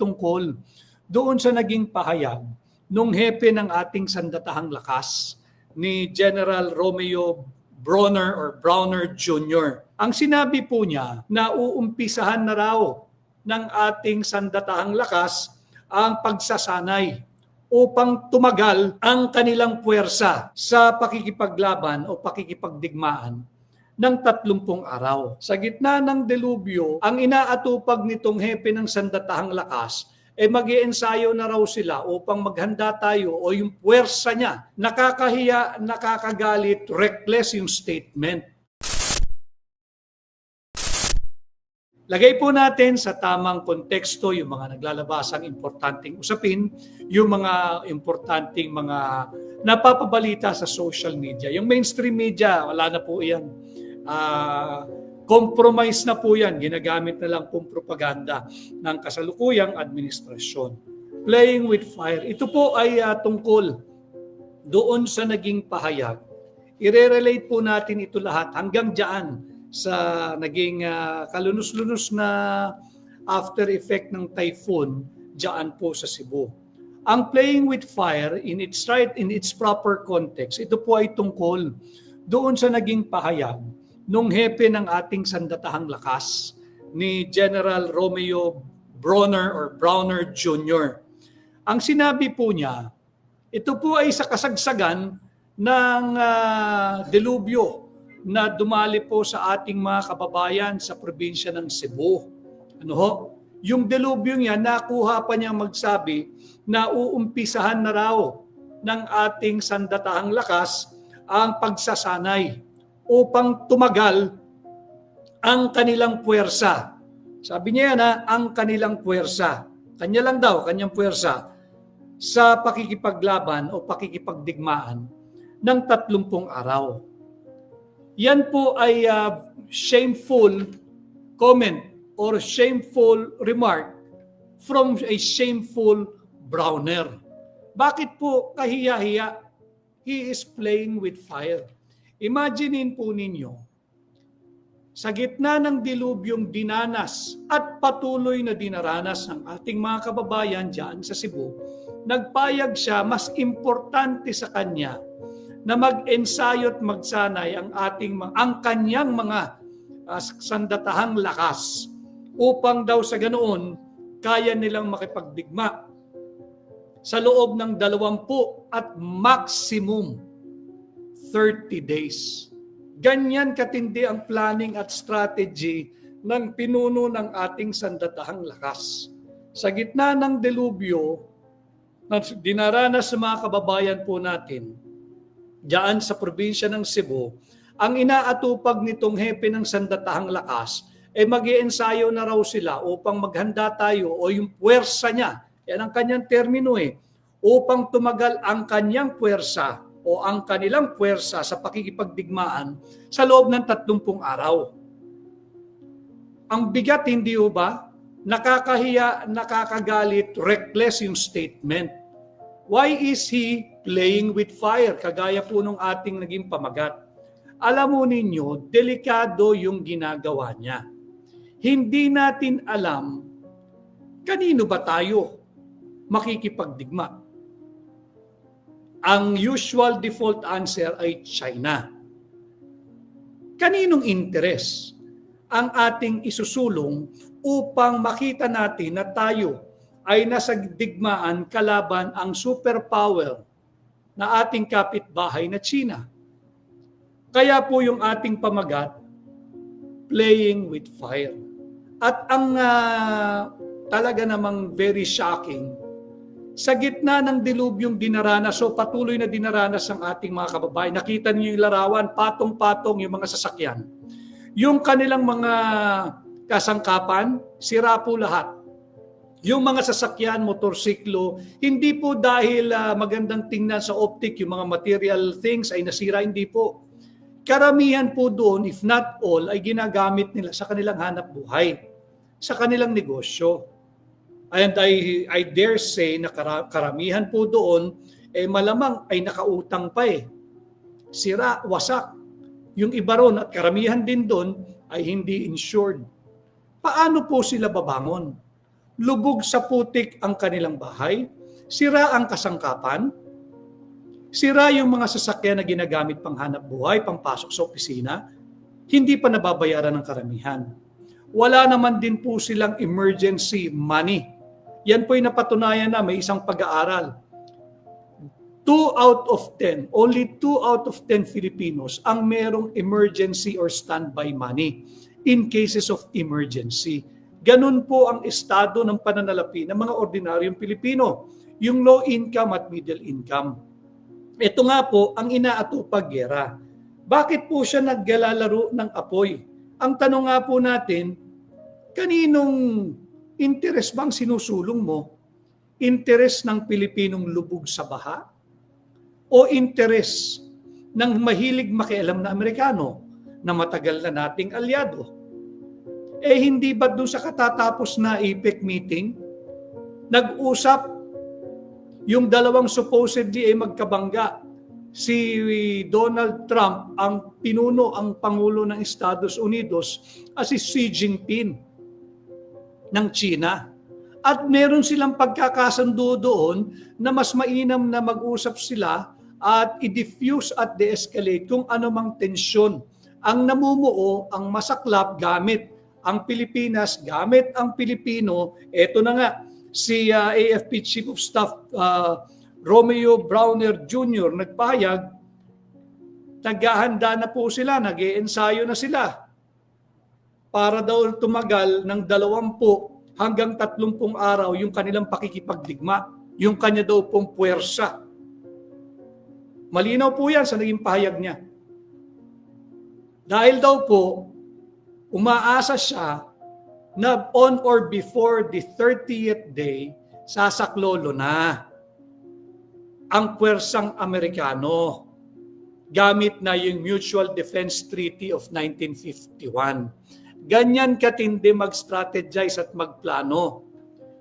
tungkol doon sa naging pahayag nung hepe ng ating sandatahang lakas ni General Romeo Browner Jr. Ang sinabi po niya na uumpisahan na raw ng ating sandatahang lakas ang pagsasanay upang tumagal ang kanilang puwersa sa pakikipaglaban o pakikipagdigmaan ng 30 araw. Sa gitna ng delubyo, ang inaatupag nitong hepe ng sandatahang lakas mag-iensayo na raw sila upang maghanda tayo o yung puwersa niya. Nakakahiya, nakakagalit, reckless yung statement. Lagay po natin sa tamang konteksto yung mga naglalabasang importanteng usapin, yung mga importanteng mga napapabalita sa social media. Yung mainstream media, wala na po yan. Compromise na po yan. Ginagamit na lang pong propaganda ng kasalukuyang administrasyon. Playing with fire. Ito po ay tungkol doon sa naging pahayag. I-relate po natin ito lahat hanggang dyan sa naging kalunos-lunos na after effect ng typhoon dyan po sa Cebu. Ang playing with fire in its proper context, ito po ay tungkol doon sa naging pahayag nung hepe ng ating sandatahang lakas ni General Romeo Browner Jr. Ang sinabi po niya, ito po ay sa kasagsagan ng delubyo na dumali po sa ating mga kababayan sa probinsya ng Cebu. Ano ho? Yung delubyo niya, nakuha pa niyang magsabi na uumpisahan na raw ng ating sandatahang lakas ang pagsasanay upang tumagal ang kanilang puwersa. Sabi niya na ang kanilang puwersa. Kanya lang daw, kanyang puwersa sa pakikipaglaban o pakikipagdigmaan ng 30 araw. Yan po ay shameful comment or shameful remark from a shameful Browner. Bakit po kahiya-hiya? He is playing with fire. Imaginein po ninyo, sa gitna ng dilubyong dinanas at patuloy na dinaranas ng ating mga kababayan dyan sa Cebu, nagpayag siya, mas importante sa kanya na mag-ensayo at magsanay ang kanyang mga sandatahang lakas upang daw sa ganoon kaya nilang makipagdigma sa loob ng 20 at maximum 30 days. Ganyan katindi ang planning at strategy ng pinuno ng ating sandatahang lakas. Sa gitna ng delubyo na dinaranas sa mga kababayan po natin, diyan sa probinsya ng Cebu, ang inaatupag nitong hepe ng sandatahang lakas mag-iensayo na raw sila upang maghanda tayo o yung puwersa niya, yan ang kanyang termino upang tumagal ang kanyang puwersa o ang kanilang puwersa sa pakikipagdigmaan sa loob ng 30 araw. Ang bigat, hindi ho ba? Nakakahiya, nakakagalit, reckless yung statement. Why is he playing with fire? Kagaya po nung ating naging pamagat. Alam mo ninyo, delikado yung ginagawa niya. Hindi natin alam kanino ba tayo makikipagdigma. Ang usual default answer ay China. Kaninong interes ang ating isusulong upang makita natin na tayo ay nasa digmaan kalaban ang superpower na ating kapitbahay na China? Kaya po yung ating pamagat, playing with fire. At ang talaga namang very shocking, sa gitna ng dilubyong dinaranas o patuloy na dinaranas ng ating mga kababayan, nakita niyo yung larawan, patong-patong yung mga sasakyan. Yung kanilang mga kasangkapan, sira po lahat. Yung mga sasakyan, motorsiklo, hindi po dahil magandang tingnan sa optic, yung mga material things ay nasira, hindi po. Karamihan po doon, if not all, ay ginagamit nila sa kanilang hanap buhay, sa kanilang negosyo. And I dare say na karamihan po doon, malamang ay nakautang pa Sira, wasak. Yung iba ron at karamihan din doon ay hindi insured. Paano po sila babangon? lubog sa putik ang kanilang bahay, sira ang kasangkapan, sira yung mga sasakyan na ginagamit pang hanap buhay, pangpasok sa opisina, hindi pa nababayaran ng karamihan. Wala naman din po silang emergency money. Yan po'y napatunayan na may isang pag-aaral. 2 out of 10, only 2 out of 10 Filipinos ang merong emergency or standby money in cases of emergency. Ganun po ang estado ng pananalapi ng mga ordinaryong Pilipino, yung low income at middle income. Ito nga po ang inaatupag gera. Bakit po siya naglalaro ng apoy? Ang tanong nga po natin, kaninong interes bang sinusulong mo? Interes ng Pilipinong lubog sa baha? O interes ng mahilig makialam na Amerikano na matagal na nating alyado? Eh hindi ba doon sa katatapos na APEC meeting, nag-usap yung dalawang supposedly ay magkabangga, si Donald Trump ang pinuno, ang Pangulo ng Estados Unidos, at si Xi Jinping ng China. At meron silang pagkakasundo doon na mas mainam na mag-usap sila at i-diffuse at de-escalate kung anumang tensyon ang namumuo, ang masaklap gamit ang Pilipinas, gamit ang Pilipino. Ito na nga, si AFP Chief of Staff Romeo Browner Jr. nagpahayag, naghahanda na po sila, nag-iensayo na sila para daw tumagal ng 20 hanggang 30 araw yung kanilang pakikipagdigma, yung kanya daw pong puwersa. Malinaw po yan sa naging pahayag niya. Dahil daw po, umaasa siya na on or before the 30th day, sasaklolo na ang puwersang Amerikano gamit na yung Mutual Defense Treaty of 1951. Ganyan katindi mag-strategize at magplano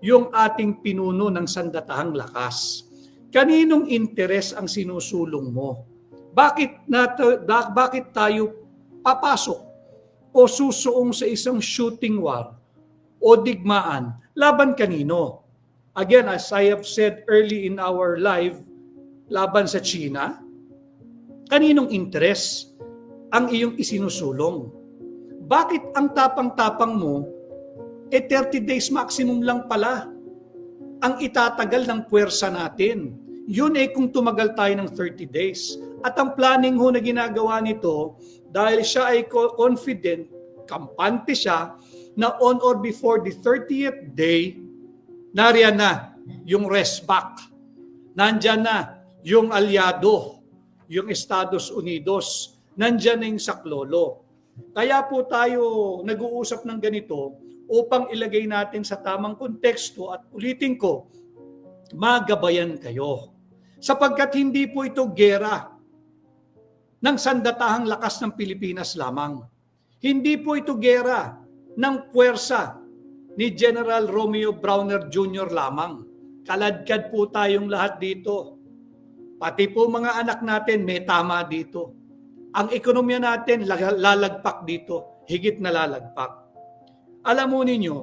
yung ating pinuno ng sandatahang lakas. Kaninong interes ang sinusulong mo? Bakit tayo papasok o susuong sa isang shooting war o digmaan? Laban kanino? Again, as I have said early in our live, laban sa China? Kaninong interes ang iyong isinusulong? Bakit ang tapang-tapang mo, 30 days maximum lang pala ang itatagal ng puwersa natin? Yun kung tumagal tayo ng 30 days. At ang planning ho na ginagawa nito, dahil siya ay confident, kampante siya, na on or before the 30th day, nariyan na yung rest back. Nandyan na yung alyado, yung Estados Unidos, nandyan na yung saklolo. Kaya po tayo nag-uusap ng ganito upang ilagay natin sa tamang konteksto at ulitin ko, magabayan kayo. Sapagkat hindi po ito gera ng sandatahang lakas ng Pilipinas lamang. Hindi po ito gera ng puwersa ni General Romeo Browner Jr. lamang. Kaladkad po tayong lahat dito. Pati po mga anak natin may tama dito. Ang ekonomiya natin lalagpak dito, higit na lalagpak. Alam mo ninyo,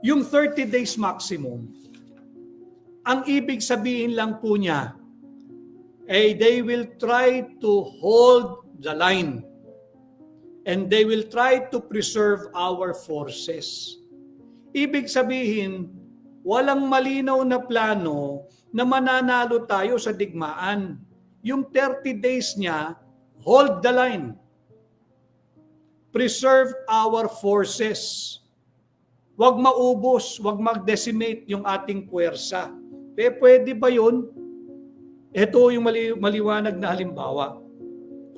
yung 30 days maximum, ang ibig sabihin lang po niya, they will try to hold the line and they will try to preserve our forces. Ibig sabihin, walang malinaw na plano na mananalo tayo sa digmaan. Yung 30 days niya, hold the line. Preserve our forces. Huwag maubos, huwag mag-decimate yung ating puwersa. Pwede ba yun? Ito yung maliwanag na halimbawa.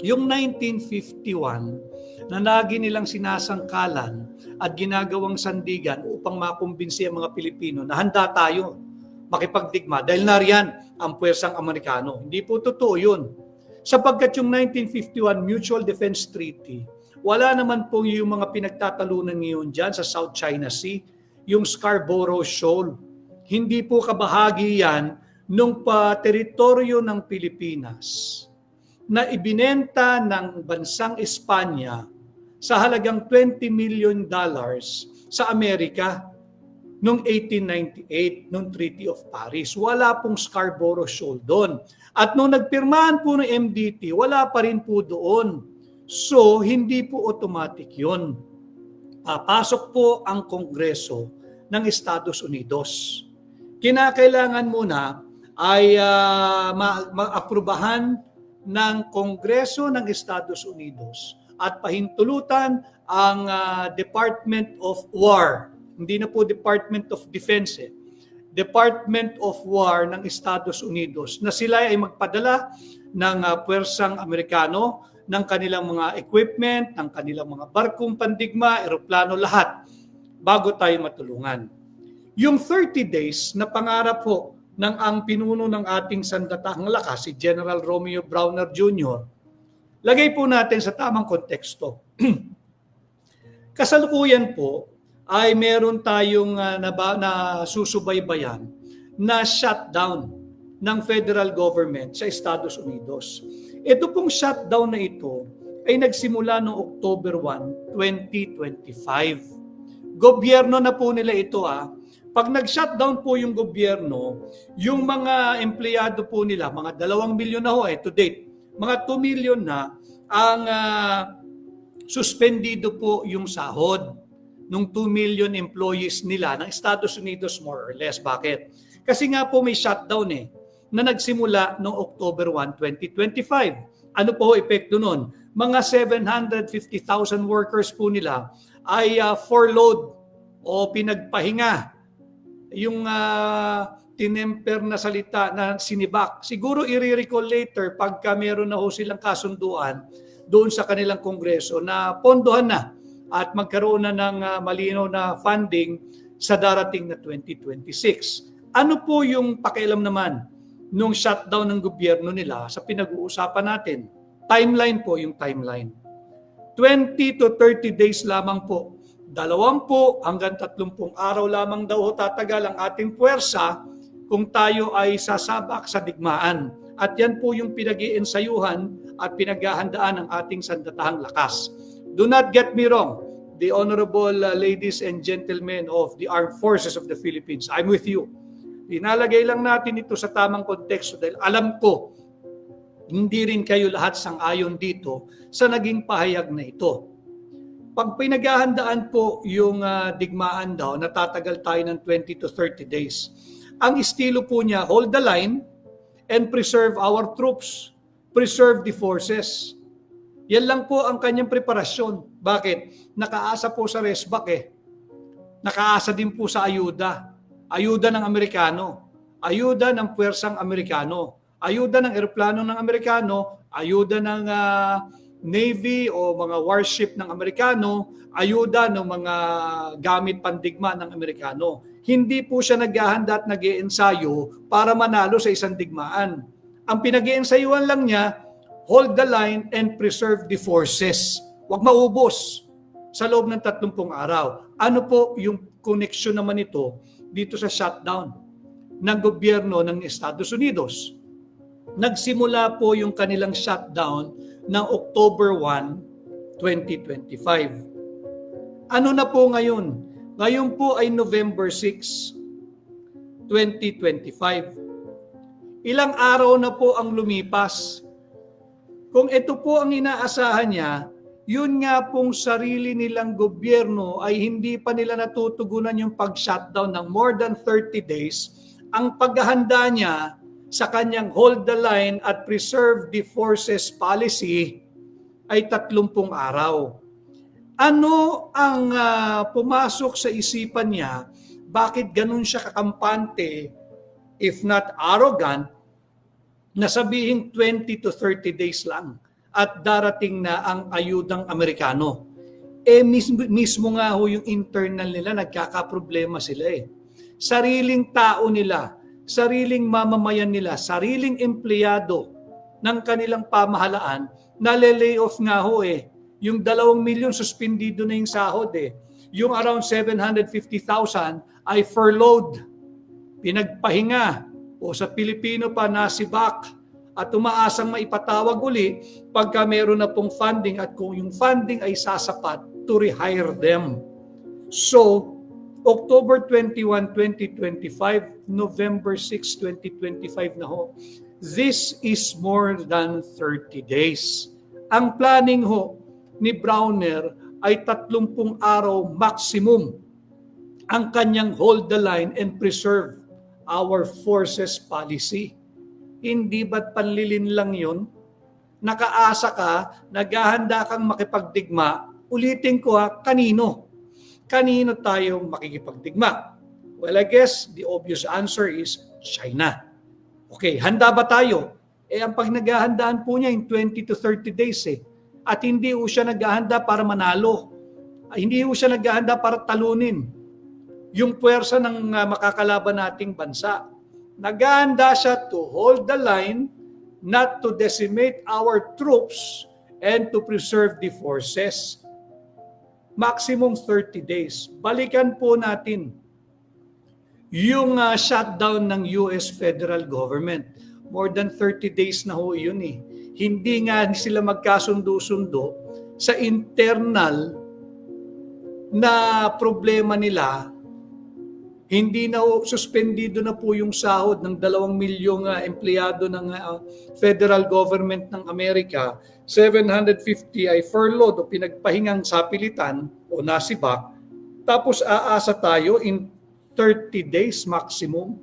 Yung 1951, na lagi nilang sinasangkalan at ginagawang sandigan upang makumbinsi ang mga Pilipino na handa tayo makipagdigma dahil nariyan ang puwersang Amerikano. Hindi po totoo yun. Sapagkat yung 1951 Mutual Defense Treaty, wala naman po yung mga pinagtatalunan ngayon dyan sa South China Sea, yung Scarborough Shoal. Hindi po kabahagi yan nung teritoryo ng Pilipinas na ibinenta ng bansang Espanya sa halagang $20 million sa Amerika. noong 1898, noong Treaty of Paris. Wala pong Scarborough Shoal doon. At noong nagpirmahan po ng MDT, wala pa rin po doon. So, hindi po automatic yun. Papasok po ang Kongreso ng Estados Unidos. Kinakailangan muna ay maaprubahan ng Kongreso ng Estados Unidos at pahintulutan ang Department of War. Hindi na po Department of Defense, Department of War ng Estados Unidos na sila ay magpadala ng puwersang Amerikano, ng kanilang mga equipment, ng kanilang mga barkong pandigma, eroplano, lahat bago tayo matulungan. Yung 30 days na pangarap po ng ang pinuno ng ating sandatahang lakas, si General Romeo Browner Jr., lagay po natin sa tamang konteksto. Kasalukuyan po ay meron tayong nasusubaybayan na shutdown ng federal government sa Estados Unidos. Ito pong shutdown na ito ay nagsimula noong October 1, 2025. Gobyerno na po nila ito. Pag nag-shutdown po yung gobyerno, yung mga empleyado po nila, mga 2 milyon na to date, mga 2 milyon na ang suspendido po yung sahod ng 2 million employees nila ng Estados Unidos more or less. Bakit? Kasi nga po may shutdown na nagsimula noong October 1, 2025. Ano po epekto nun? Mga 750,000 workers po nila ay furloughed o pinagpahinga. Yung tinemper na salita na sinibak. Siguro i-recall later pagka meron na ho silang kasunduan doon sa kanilang kongreso na pondohan na at magkaroon na ng malinaw na funding sa darating na 2026. Ano po yung pakialam naman nung shutdown ng gobyerno nila sa pinag-uusapan natin? Timeline po yung timeline. 20 to 30 days lamang po. 20 hanggang 30 araw lamang daw tatagal ang ating puwersa kung tayo ay sasabak sa digmaan. At yan po yung pinag-iensayuhan at pinaghahandaan ng ating sandatahang lakas. Do not get me wrong, the honorable ladies and gentlemen of the Armed Forces of the Philippines, I'm with you. Inalagay lang natin ito sa tamang konteksto dahil alam ko, hindi rin kayo lahat sang-ayon dito sa naging pahayag na ito. Pag pinaghahandaan po yung digmaan daw, natatagal tayo ng 20 to 30 days. Ang estilo po niya, hold the line and preserve our troops. Preserve the forces. Yan lang po ang kanyang preparasyon. Bakit? Nakaasa po sa resback Nakaasa din po sa ayuda. Ayuda ng Amerikano. Ayuda ng puwersang Amerikano. Ayuda ng eroplano ng Amerikano. Ayuda ng Navy o mga warship ng Amerikano, ayuda ng mga gamit pandigma ng Amerikano. Hindi po siya naghahanda at nag-iensayo para manalo sa isang digmaan. Ang pinag-iensayuhan lang niya, hold the line and preserve the forces. Huwag maubos sa loob ng 30 araw. Ano po yung koneksyon naman ito dito sa shutdown ng gobyerno ng Estados Unidos? Nagsimula po yung kanilang shutdown ng October 1, 2025. Ano na po ngayon? Ngayon po ay November 6, 2025. Ilang araw na po ang lumipas. Kung ito po ang inaasahan niya, yun nga pong sarili nilang gobyerno ay hindi pa nila natutugunan yung pag-shutdown ng more than 30 days. Ang paghahanda niya sa kanyang hold the line at preserve the forces policy ay 30 araw. Ano ang pumasok sa isipan niya? Bakit ganun siya kakampante, if not arrogant, na sabihin 20 to 30 days lang at darating na ang ayudang Amerikano? Mismo nga ho yung internal nila, nagkakaproblema sila Sariling tao nila, sariling mamamayan nila, sariling empleyado ng kanilang pamahalaan, nale-lay off nga ho Yung 2 milyon suspendido na yung sahod Yung around 750,000 ay furloughed, pinagpahinga, o sa Pilipino pa nasibak at umaasang maipatawag uli pagka meron na pong funding at kung yung funding ay sasapat to rehire them. So, October 21, 2025, November 6, 2025 na ho. This is more than 30 days. Ang planning ho ni Browner ay 30 araw maximum ang kanyang hold the line and preserve our forces policy. Hindi ba't panlilin lang yun? Nakaasa ka, naghahanda kang makipagdigma, ulitin ko kanino? Kanino tayo makikipagdigma? Well, I guess the obvious answer is China. Okay, handa ba tayo? Ang pagnaghahandaan po niya in 20 to 30 days At hindi po siya naghahanda para manalo. Hindi po siya naghahanda para talunin yung puwersa ng makakalaban nating bansa. Naghahanda siya to hold the line, not to decimate our troops, and to preserve the forces. Maximum 30 days. Balikan po natin yung shutdown ng US federal government. More than 30 days na ho yun Hindi nga sila magkasundo-sundo sa internal na problema nila. Hindi na suspendido na po yung sahod ng 2 milyong empleyado ng federal government ng Amerika. 750 ay furloughed o pinagpahingang sapilitan o nasibak. Tapos aasa tayo in 30 days maximum.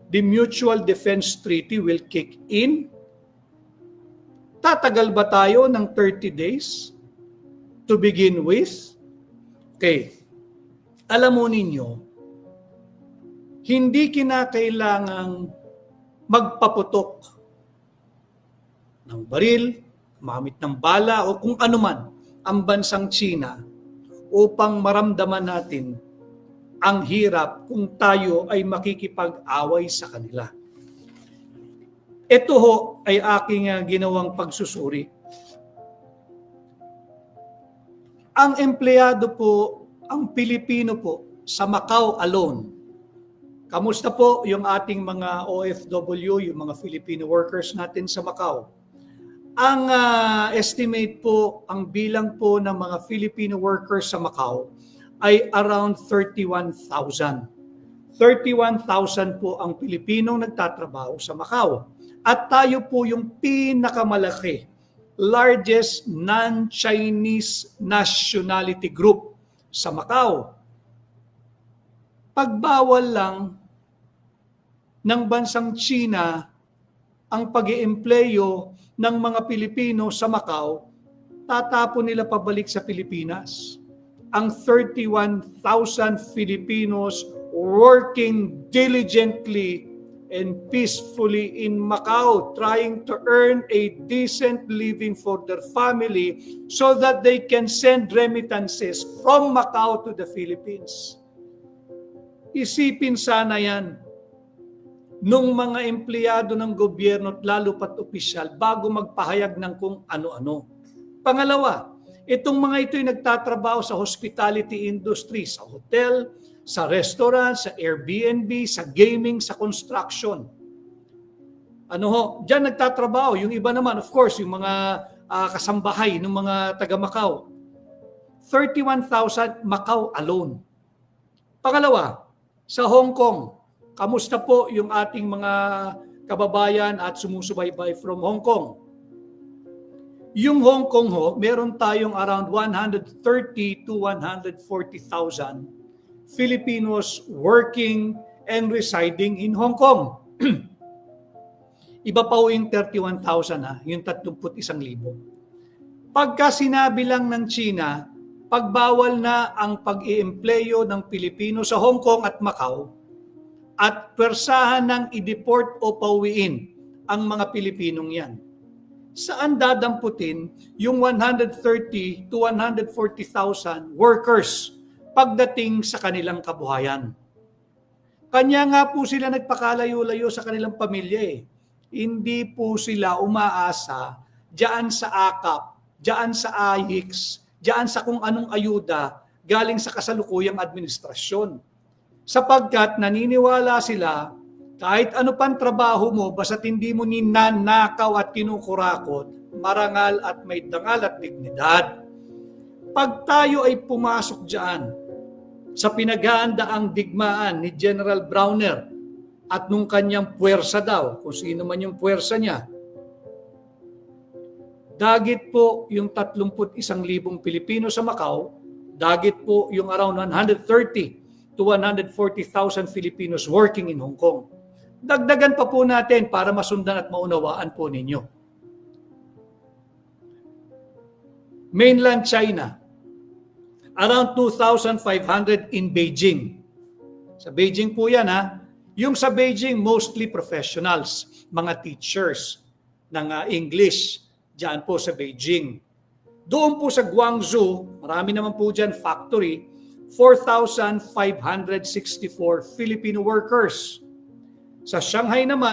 The Mutual Defense Treaty will kick in. Tatagal ba tayo ng 30 days to begin with? Okay. Alam mo ninyo, hindi kinakailangang magpaputok ng baril, mamit ng bala o kung anuman ang bansang China upang maramdaman natin ang hirap kung tayo ay makikipag-away sa kanila. Ito ho ay aking ginawang pagsusuri. Ang empleyado po, ang Pilipino po sa Macau alone. Kamusta po yung ating mga OFW, yung mga Filipino workers natin sa Macau? Ang estimate po, ang bilang po ng mga Filipino workers sa Macau ay around 31,000. 31,000 po ang Pilipinong nagtatrabaho sa Macau. At tayo po yung pinakamalaki, largest non-Chinese nationality group sa Macau. Pagbawal lang ng bansang China ang pag-iempleyo ng mga Pilipino sa Macau, tatapon nila pabalik sa Pilipinas. Ang 31,000 Filipinos working diligently and peacefully in Macau, trying to earn a decent living for their family so that they can send remittances from Macau to the Philippines. Isipin sana yan nung mga empleyado ng gobyerno at lalo pat opisyal bago magpahayag ng kung ano-ano. Pangalawa, itong mga ito ay nagtatrabaho sa hospitality industry, sa hotel, sa restaurant, sa Airbnb, sa gaming, sa construction. Diyan nagtatrabaho. Yung iba naman, of course, yung mga kasambahay ng mga taga Macau. 31,000 Macau alone. Pangalawa, sa Hong Kong, kamusta po yung ating mga kababayan at sumusubaybay from Hong Kong? Yung Hong Kong meron tayong around 130 to 140,000 Filipinos working and residing in Hong Kong. Iba pa yung 31,000 yung 31,000. Pagka sinabi lang ng China, pagbawal na ang pag-iempleyo ng Pilipino sa Hong Kong at Macau at persahan ng i-deport o pauwiin ang mga Pilipinong yan. Saan dadamputin yung 130 to 140,000 workers pagdating sa kanilang kabuhayan? Kanya nga po sila nagpakalayo-layo sa kanilang pamilya Hindi po sila umaasa diyan sa AKAP, diyan sa AIX, diyan sa kung anong ayuda galing sa kasalukuyang administrasyon. Sapagkat naniniwala sila kahit ano pang trabaho mo, basta't hindi mo ninanakaw at kinukurakot, marangal at may dangal at dignidad. Pag tayo ay pumasok diyan sa pinaghahandaang digmaan ni General Browner at nung kanyang puwersa daw, kung sino man yung puwersa niya, dagit po yung 31,000 Pilipino sa Macau, dagit po yung around 130 to 140,000 Filipinos working in Hong Kong. Dagdagan pa po natin para masundan at maunawaan po ninyo. Mainland China, around 2,500 in Beijing. Sa Beijing po yan ha. Yung sa Beijing, mostly professionals, mga teachers ng English, diyan po sa Beijing. Doon po sa Guangzhou, marami naman po dyan factory, 4,564 Filipino workers. Sa Shanghai naman,